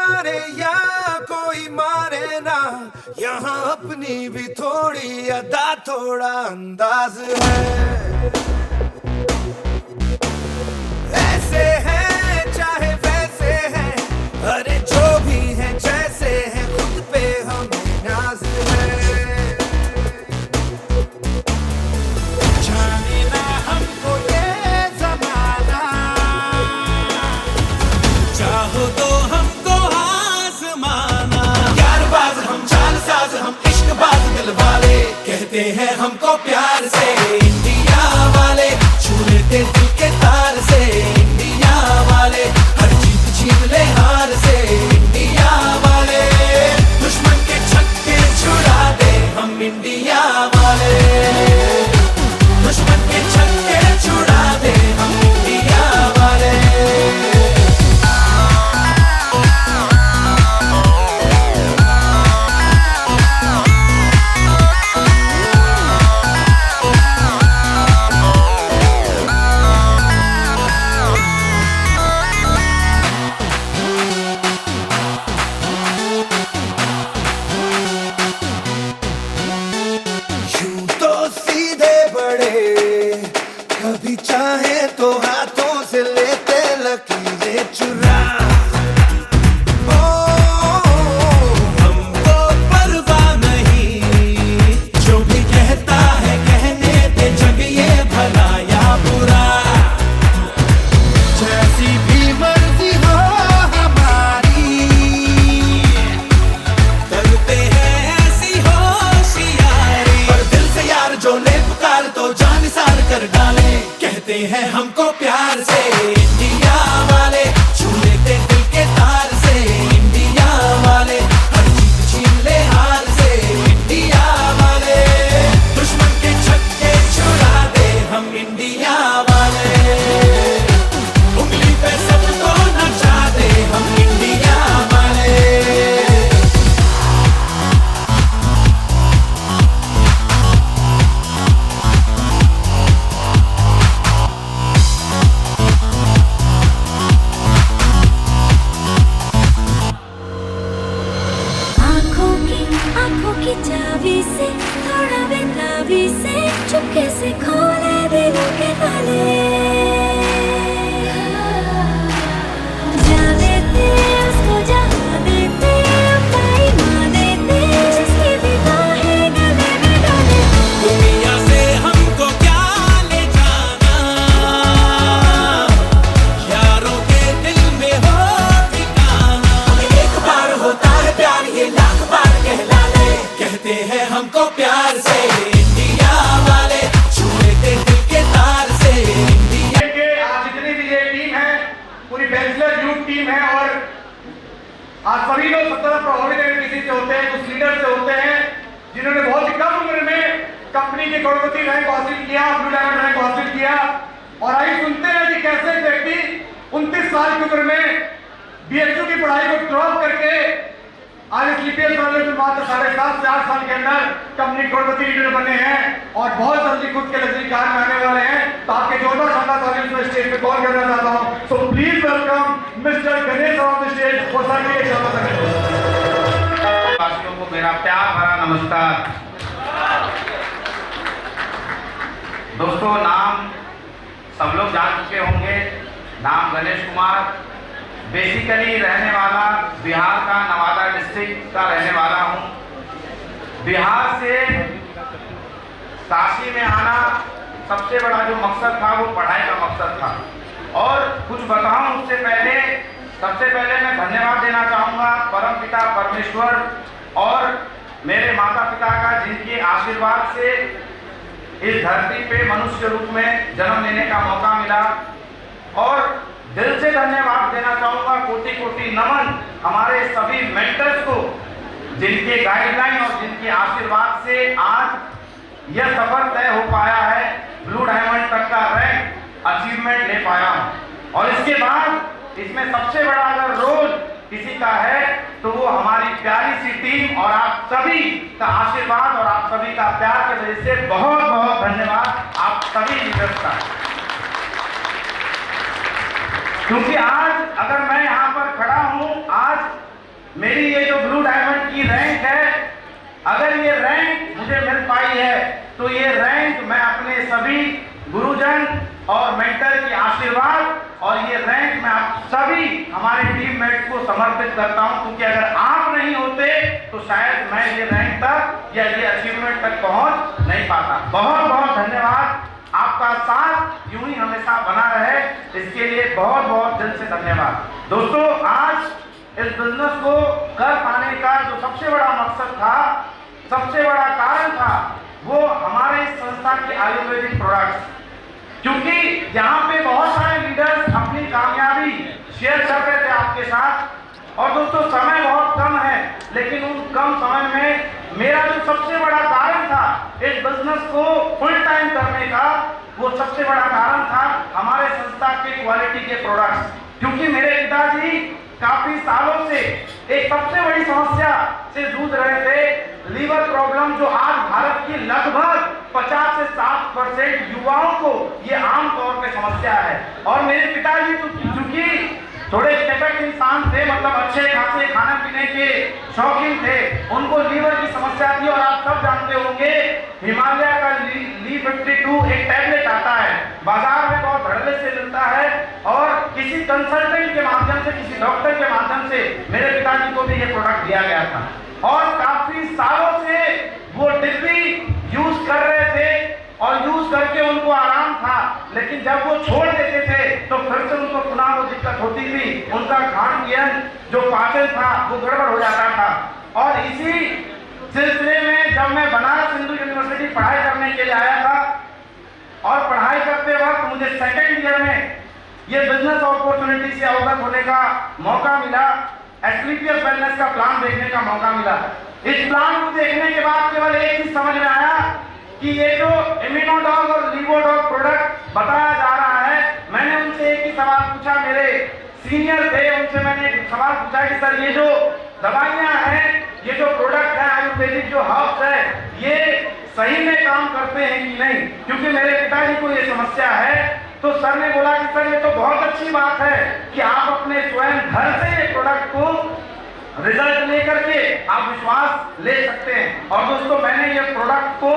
मारे या कोई मारे ना, यहाँ अपनी भी थोड़ी अदा थोड़ा अंदाज है। ऐसे हैं चाहे वैसे हैं, अरे जो भी हैं जैसे हैं, खुद पे हमें नाज है। जाने ना हमको ये जमाना, चाहो तो हमको आजमाना। यारबाज हम, चालसाज हम, इश्कबाज दिल वाले, कहते हैं हमको प्यार से इंडिया वाले, छू लेते दिल के तार से इंडिया वाले, हर जीत छीन ले हार से इंडिया वाले, दुश्मन के छक्के छुड़ा दे हम इंडिया वाले, दुश्मन के छक्के छुड़ा दे हम इंडिया वाले। यूं तो सीधे बड़े, कभी चाहे तो हाथों से लेते लकीरें चुरा। ओ, हमको परवाह नहीं, जो भी कहता है कहने दे, जग ये भला या बुरा, जैसी भी मर्जी हो हमारी, करते हैं ऐसी होशियारी। पर दिल से यार जो ले पुकार तो जान निसार कर डाले, कहते हैं हमको प्यार से इंडिया वाले, छू लेते दिल के तार से इंडिया वाले, हर जीत छीन ले हार से इंडिया वाले, दुश्मन के छक्के छुड़ा दे हम इंडिया वाले, उंगली पे सबको नचा दे हम इंडिया वाले। आंखों की चाबी से, थोड़ा बेताबी से, चुपके से खोले दिलों के ताले, जा देते उसको जहाँ देते, पाई माँ देते, जिसकी भी बाहें गले में डाले। दुनिया से हमको क्या ले जाना, यारों के दिल में हो ठिकाना। एक बार होता है प्यार ये लाख बार कहला ले, कहते हैं हमको प्यार से इंडिया वाले, छू लेते दिल के तार से इंडिया। आज जितनी भी ये टीम है, पूरी बैचलर यूथ टीम है, और आज सभी लोग सब तरह प्रभावित किसी से होते हैं, कुछ लीडर से होते हैं, जिन्होंने बहुत ही कम उम्र में कंपनी के करोड़पति रैंक हासिल किया, ब्लू डायमंड रैंक हासिल किया। और आइए सुनते हैं कि कैसे एक व्यक्ति 29 साल की उम्र में बीएचयू की पढ़ाई को ड्रॉप करके आज स्लीपियस कॉलेज में मात्र 7.5 से 8 साल के अंदर कंपनी करोड़पति लीडर बने हैं, और बहुत जल्दी खुद के लग्जरी कार में आने वाले हैं। तो आपके जोरदार शानदार तालियों से स्टेज पे कॉल करना चाहता हूं। So please welcome mister Ganesh on the stage for sir के वासियों को मेरा प्यार भरा नमस्कार। दोस्तों, नाम सब लोग जान चुके होंगे, नाम गणेश कुमार, बेसिकली रहने वाला बिहार का नवादा डिस्ट्रिक्ट का रहने वाला हूँ। बिहार से काशी में आना सबसे बड़ा जो मकसद था वो पढ़ाई का मकसद था। और कुछ बताऊं उससे पहले, सबसे पहले मैं धन्यवाद देना चाहूँगा परम पिता परमेश्वर और मेरे माता पिता का, जिनके आशीर्वाद से इस धरती पे मनुष्य रूप में जन्म लेने का मौका मिला। और दिल से धन्यवाद देना चाहूँगा, कोटि कोटि नमन हमारे सभी मेंटर्स को, जिनके गाइडलाइन और जिनके आशीर्वाद से आज यह सफर तय हो पाया है, ब्लू डायमंड तक का रैंक अचीवमेंट ले पाया हूँ। और इसके बाद इसमें सबसे बड़ा अगर रोल किसी का है तो वो हमारी प्यारी सी टीम और आप सभी का आशीर्वाद और आप सभी का प्यार की वजह से बहुत बहुत धन्यवाद आप सभी लीडर्स का। क्योंकि आज अगर मैं यहाँ पर खड़ा हूँ, आज तो ये रैंक मैं अपने सभी गुरुजन और मेंटर की आशीर्वाद और ये रैंक मैं आप सभी हमारे टीममेट्स को समर्पित करता हूं, क्योंकि अगर आप नहीं होते तो शायद मैं ये रैंक तक या ये अचीवमेंट तक पहुंच नहीं पाता। बहुत बहुत धन्यवाद। आपका साथ यूं ही हमेशा बना रहे, इसके लिए बहुत बहुत दिल से धन्यवाद। दोस्तों, आज इस बिजनेस को कर पाने का जो सबसे बड़ा मकसद था, सबसे बड़ा कारण था, वो हमारे इस संस्था के आयुर्वेदिक प्रोडक्ट्स, क्योंकि यहाँ पे बहुत सारे लीडर्स अपनी कामयाबी शेयर कर रहे थे आपके साथ। और दोस्तों, समय बहुत कम है, लेकिन उन कम समय में मेरा जो सबसे बड़ा कारण था इस बिजनेस को फुल टाइम करने का, वो सबसे बड़ा कारण था हमारे संस्था के क्वालिटी के प्रोडक्ट्स। क्योंकि मेरे पिताजी काफी सालों से एक सबसे बड़ी समस्या से जूझ रहे थे, लीवर प्रॉब्लम, जो आज भारत की लगभग 50 से 60% युवाओं को ये आम तौर पे समस्या है। और मेरे पिताजी चूंकि थोड़े चटक इंसान थे, मतलब अच्छे खासे खाने पीने के शौकीन थे, उनको लीवर की समस्या थी। और आप सब जानते होंगे हिमालय का Li52 एक टैबलेट आता है, बाजार में बहुत धड़ल्ले से मिलता है, और किसी कंसल्टेंट के माध्यम से, किसी डॉक्टर के माध्यम से मेरे पिताजी को भी ये प्रोडक्ट दिया गया था। और काफी सालों से वो डिब्बी यूज कर रहे थे और यूज करके उनको आराम था, लेकिन जब वो छोड़ देते थे तो फिर से उनको पुनः वो दिक्कत होती थी, उनका खान पीन जो पाचन था वो गड़बड़ हो जाता था। और इसी सिलसिले में जब मैं बनारस हिंदू यूनिवर्सिटी पढ़ाई करने के लिए आया था, और पढ़ाई करते वक्त मुझे सेकेंड ईयर में ये बिजनेस अपॉर्चुनिटी से अवगत होने का मौका मिला, एस्क्लेपियस वेलनेस का प्लान देखने का मौका मिला। इस प्लान को देखने के बाद केवल एक चीज समझ में आया कि ये जो इम्यूनोडॉग और लीवोडॉग प्रोडक्ट बताया जा रहा है, मैंने उनसे एक ही सवाल पूछा, मेरे सीनियर थे, उनसे मैंने एक सवाल पूछा कि सर ये जो दवाइयां हैं, ये जो प्रोडक्ट है आयुर्वेदिक जो हर्ब्स है, ये सही में काम करते हैं कि नहीं, क्योंकि मेरे पिताजी को ये समस्या है। तो सर ने बोला कि सर ये तो बहुत अच्छी बात है कि आप अपने स्वयं घर से ये प्रोडक्ट को रिजल्ट लेकर के आप विश्वास ले सकते हैं। और दोस्तों, मैंने ये प्रोडक्ट को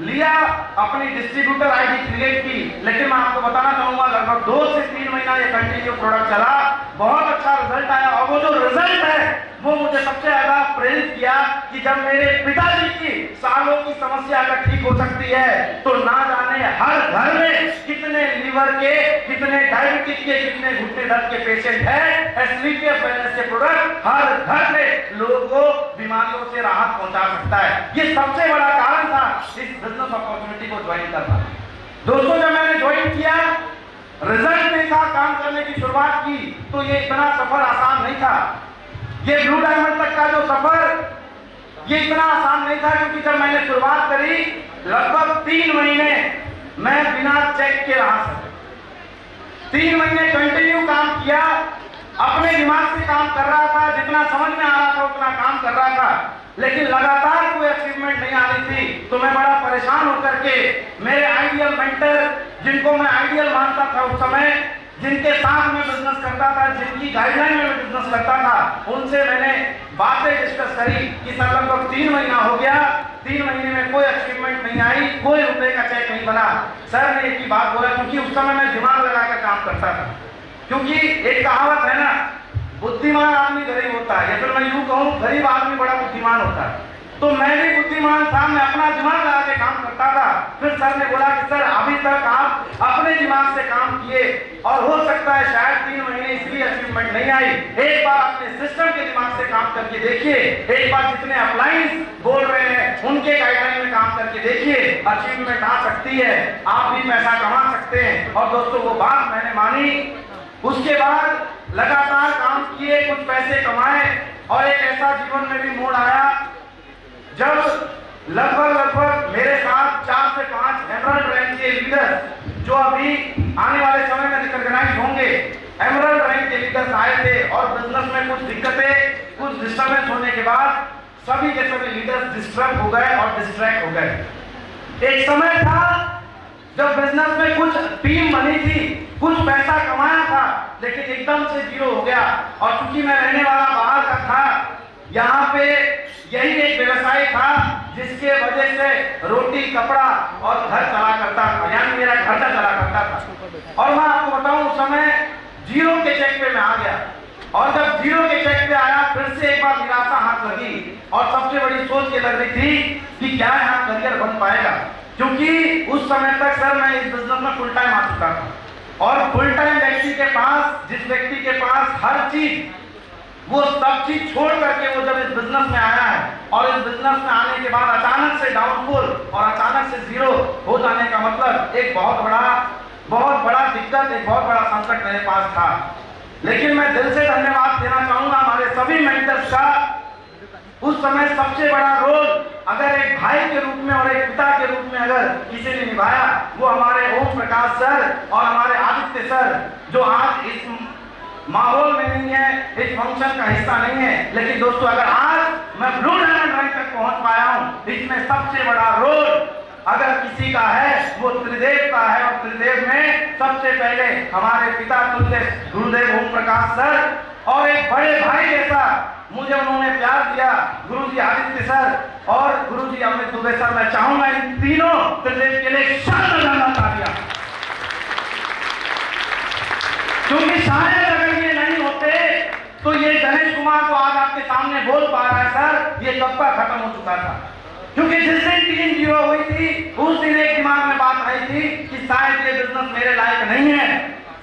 लिया, अपनी डिस्ट्रीब्यूटर आईडी क्रिएट की, लेकिन मैं आपको बताना चाहूंगा लगभग 2 से 3 महीना ये कंटिन्यू प्रोडक्ट चला, बहुत अच्छा रिजल्ट आया। और वो जो रिजल्ट है वो मुझे सबसे ज्यादा प्रेरित किया कि जब मेरे पिताजी की सालों की समस्या अगर ठीक हो सकती है, तो ना जाने हर घर में कितने लीवर के, कितने डायबिटीज के, कितने घुटने दर्द के पेशेंट हैं। एस्क्लेपियस वेलनेस के प्रोडक्ट हर घर में लोगों को बीमारियों से राहत पहुंचा सकता है। ये सबसे बड़ा कारण था इस बिजनेस अपॉर्चुनिटी को ज्वाइन करना। दोस्तों, जब मैंने ज्वाइन किया, रिजल्ट देखा, काम करने की शुरुआत की, तो ये इतना सफर आसान नहीं था। ये ब्लू डायमंड तक का जो सफर, ये इतना आसान नहीं था, क्योंकि जब मैंने शुरुआत करी लगभग 3 महीने मैं बिना चेक के रहा सकता, 3 महीने कंटिन्यू काम किया, अपने दिमाग से काम कर रहा था, जितना समझ में आ रहा था उतना काम कर रहा था, लेकिन लगातार कोई अचीवमेंट नहीं आ रही थी। तो मैं बड़ा परेशान होकर के मेरे आइडियल मेंटर, जिनको मैं आइडियल मानता था उस समय, जिनके साथ मैं बिजनेस करता था, जिनकी गाइडलाइन में मैं बिजनेस करता था, उनसे मैंने बातें डिस्कस करी कि सर लगभग 3 महीना हो गया, 3 महीने में कोई अचीवमेंट नहीं आई, कोई रुपए का चेक नहीं बना। सर ने एक ही बात बोला, क्योंकि उस समय मैं दिमाग लगाकर काम करता था, क्योंकि एक कहावत है ना, बुद्धिमान आदमी गरीब होता है, या फिर मैं यूं कहूं गरीब आदमी बड़ा बुद्धिमान होता है। तो मैं भी बुद्धिमान था, मैं अपना दिमाग लगा के काम करता था। फिर सर ने बोला कि सर अभी तक आप अपने दिमाग से काम किए, और हो सकता है शायद 3 महीने इसलिए अचीवमेंट नहीं आई, एक बार अपने सिस्टम के दिमाग से काम करके देखिए, एक बार जितने अपलाइंस बोल रहे हैं उनके गाइडलाइन में काम करके देखिए, अचीवमेंट आ सकती है, आप भी पैसा कमा सकते हैं। और दोस्तों, वो बात मैंने मानी। उसके बाद लगातार काम किए, कुछ पैसे कमाए, और एक ऐसा जीवन में भी मोड़ आया जब लगभग मेरे साथ 4 से 5 एमरल्ड रैंक के लीडर्स, जो अभी आने वाले समय में रिकॉग्नाइज होंगे, एमरल्ड रैंक के लीडर्स आए थे। और बिजनेस में कुछ दिक्कतें, कुछ डिस्टर्बेंस होने के बाद सभी के सभी लीडर्स डिस्टर्ब हो गए और डिस्ट्रैक्ट हो गए। एक समय था जब बिजनेस में कुछ टीम बनी थी, कुछ पैसा कमाया था, लेकिन एकदम से जीरो हो गया। और चूंकि मैं रहने वाला बाहर का था, यहाँ पे यही एक व्यवसाय था जिसके वजह से रोटी कपड़ा और घर चला करता था, यानी मेरा खर्चा चला करता था। और मैं आपको बताऊं उस समय जीरो के चेक पे मैं आ गया, और जब जीरो के चेक पे आया फिर से एक बार निराशा हाथ लगी, और सबसे बड़ी सोच ये लग रही थी कि क्या यहाँ करियर बन पाएगा, क्योंकि उस समय तक सर मैं इस बिजनेस में फुल टाइम आ चुका था, और फुल टाइम व्यक्ति के पास, जिस व्यक्ति के पास हर चीज, वो सब चीज छोड़ करके वो जब इस बिजनेस में आया है, और इस बिजनेस में आने के बाद अचानक से डाउनफॉल और अचानक से जीरो हो जाने का मतलब एक बहुत बड़ा दिक्कत, एक बहुत बड़ा संकट मेरे पास था। लेकिन मैं दिल से धन्यवाद देना चाहूंगा हमारे सभी मेंटर्स का। उस समय सबसे बड़ा रोल अगर एक भाई के रूप में और एक पिता के रूप में अगर किसी ने निभाया, वो हमारे ओम प्रकाश सर और हमारे आदित्य सर, जो आज इस माहौल में नहीं है, इस फंक्शन का हिस्सा नहीं है। लेकिन दोस्तों अगर आज मैं ब्लू डायमंड रैंक तक पहुंच पाया हूं, इसमें सबसे बड़ा रोल अगर किसी का है वो त्रिदेव का है, और त्रिदेव में सबसे पहले हमारे पिता तुल्य गुरुदेव ओम प्रकाश सर, और एक बड़े भाई जैसा मुझे उन्होंने प्यार दिया गुरुजी आदित्य सर और गुरुजी अमित दुबे सर। मैं चाहूंगा इन तीनों त्रिदेव के लिए शानदार तालियां, क्योंकि शायद अगर ये नहीं होते तो ये गणेश कुमार को आज आपके सामने बोल पा रहा है सर, ये कब का खत्म हो चुका था। क्योंकि जिस दिन टीम जीरो हुई थी उस दिन एक दिमाग में बात आई थी कि शायद ये बिजनेस मेरे लायक नहीं है,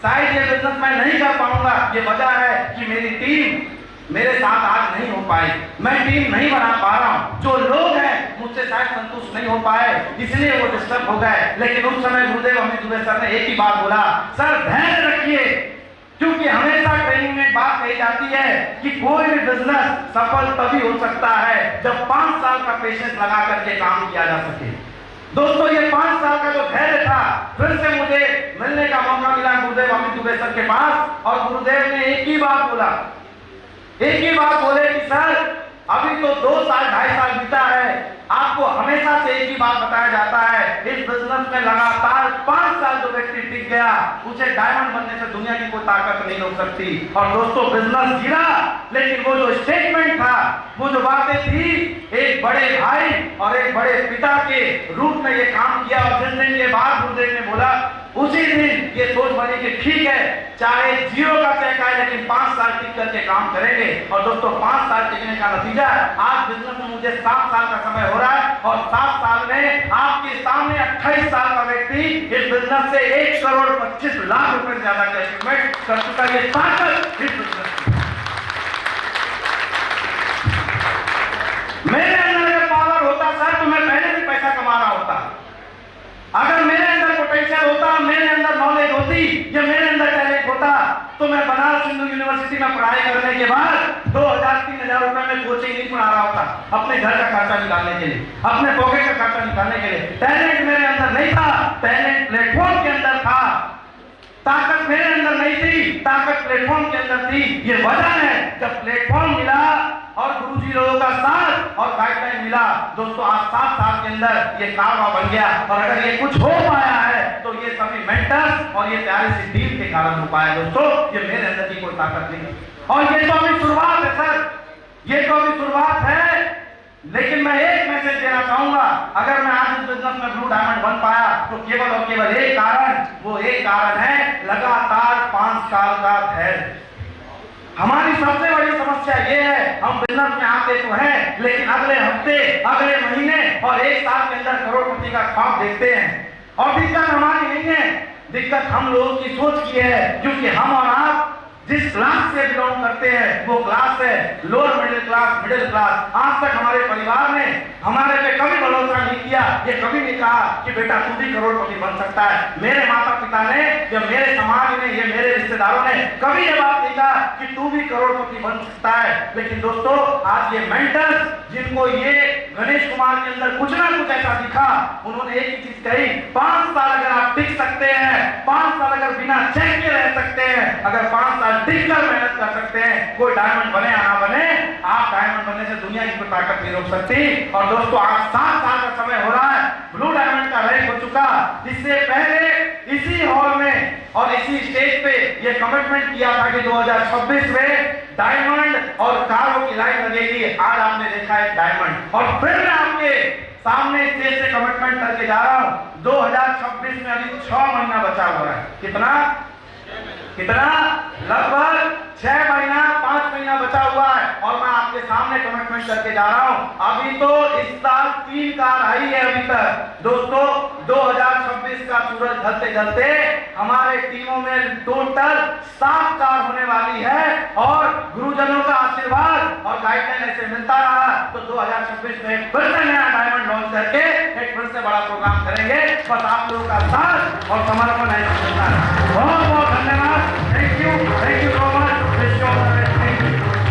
शायद ये बिजनेस मैं नहीं कर पाऊंगा। ये वजह है कि मेरी टीम मेरे साथ आज नहीं हो पाई, मैं टीम नहीं बना पा रहा हूँ, जो लोग हैं मुझसे शायद संतुष्ट नहीं हो पाए, इसलिए वो डिस्टर्ब हो गए। लेकिन उस समय गुरुदेव अमित दुबे सर ने एक ही बात बोला, सर धैर्य रखिए, क्योंकि हमेशा ट्रेनिंग में बात कही जाती है कि कोई भी बिजनेस सफल तभी हो सकता है जब 5 साल का पेशेंस लगा करके काम किया जा सके। दोस्तों ये 5 साल का जो धैर्य था, फिर से मुझे मिलने का मौका मिला गुरुदेव अमित दुबे सर के पास, और गुरुदेव ने एक ही बात बोला, एक ही बात बोले कि सर अभी तो 2 साल 2.5 साल बीता है, आपको हमेशा से एक ही बात बताया जाता है, इस बिजनेस में लगातार 5 साल जो व्यक्ति टिक गया उसे डायमंड बनने से दुनिया की कोई ताकत नहीं रोक सकती। और दोस्तों बिजनेस गिरा, लेकिन वो जो स्टेटमेंट था, वो जो बातें थी, एक बड़े भाई और एक बड़े पिता के रूप में ये काम किया, और जिस दिन के बाद गुरुदेव ने बोला उसी दिन ये सोच बनी कि ठीक है चाहे जीरो का चेक आए लेकिन 5 साल टिक करके काम करेंगे। और दोस्तों 5 साल टिकने का नतीजा आज बिजनेस में मुझे 7 साल का समय हो रहा है, और 7 साल में आपके सामने 28 साल का व्यक्ति इस बिजनेस से 1 करोड़ 25 लाख रुपए से ज्यादा का अचीवमेंट कर चुका है। ये ताकत इस बिजनेस की। मेरे अंदर अगर पावर होता सर तो मैं पहले भी पैसा कमा रहा होता, अगर मेरे अंदर पोटेंशियल होता, मेरे अंदर नॉलेज होती, या मेरे अंदर टैलेंट होता, तो मैं बनारस हिंदू यूनिवर्सिटी में पढ़ाई करने के बाद 2000-3000 रुपए में कोचिंग नहीं पढ़ा रहा होता, अपने घर का खर्चा निकालने के लिए, अपने पॉकेट का खर्चा निकालने के लिए। टैलेंट मेरे अंदर नहीं था, टैलेंट प्लेटफॉर्म के अंदर था, ताकत मेरे अंदर नहीं थी, ताकत प्लेटफॉर्म के अंदर थी। ये वजह है जब प्लेटफॉर्म मिला और गुरुजी लोगों का साथ और गाइडलाइन मिला, दोस्तों आज 7 साल के अंदर ये कारवा बन गया। और अगर ये कुछ हो पाया है तो ये सभी मेंटर्स और ये प्यारी सी टीम के कारण हो पाया। दोस्तों ये मेरे अंदर की कोई ताकत नहीं, और ये तो अभी शुरुआत है सर, ये तो अभी शुरुआत है। लेकिन मैं एक मैसेज देना चाहूंगा, अगर मैं आज इस बिजनेस में ब्लू डायमंड बन पाया तो केवल और केवल एक कारण, वो एक कारण है लगातार 5 साल का धैर्य। हमारी सबसे बड़ी समस्या ये है, हम बिजनेस में आते तो हैं लेकिन अगले हफ्ते, अगले महीने और 1 साल के अंदर करोड़पति का ख्वाब देखते हैं। और दिक्कत हमारी नहीं है, दिक्कत हम लोगों की सोच की है, क्योंकि हम और आप जिस क्लास से बिलोंग करते हैं वो क्लास है lower middle class, middle class. आज तक हमारे परिवार ने हमारे पे कभी भरोसा नहीं किया, ये कभी नहीं कहा कि बेटा तू भी करोड़पति बन सकता है। मेरे माता पिता ने या मेरे समाज ने या मेरे रिश्तेदारों ने कभी ये बात नहीं कहा कि तू भी करोड़पति बन सकता है। लेकिन दोस्तों आज ये मेंटर्स जिनको ये गणेश कुमार के अंदर कुछ ना कुछ ऐसा दिखा, उन्होंने एक ही चीज कही, 5 साल अगर आप टिक सकते हैं, 5 साल अगर बिना चेक के रह सकते हैं, अगर 5 साल टिककर मेहनत कर सकते हैं, कोई डायमंड बने या ना बने, आप डायमंड बनने से दुनिया की कोई ताकत नहीं रोक सकती। और दोस्तों आज 7 साल का समय हो रहा है, ब्लू डायमंड का रैंक हो चुका। इससे पहले इसी हॉल में और इसी स्टेज पे ये कमिटमेंट किया था कि 2026 में डायमंड और कारों की लाइन लगेगी। आज आपने देखा है डायमंड, और फिर मैं आपके सामने स्टेज से कमिटमेंट करके जा रहा हूं, 2026 में अभी 6 महीना बचा हुआ है। कितना लगभग 6 महीना 5 महीना बचा हुआ है, और मैं आपके सामने कमिटमेंट करके जा रहा हूं। अभी तो इस साल 3 कार आई है अभी तक। दोस्तों 2026 का सूरज ढलते ढलते हमारे टीमों में टोटल 7 कार होने वाली है, और गुरुजनों का आशीर्वाद और गाइडलाइन ऐसे मिलता रहा तो 2026 में फिर से नया डायमंड लॉन्च करके एक फिर से बड़ा प्रोग्राम करेंगे। बस आप लोगों का साथ और समर्पण है। बहुत बहुत धन्यवाद। Thank you so much.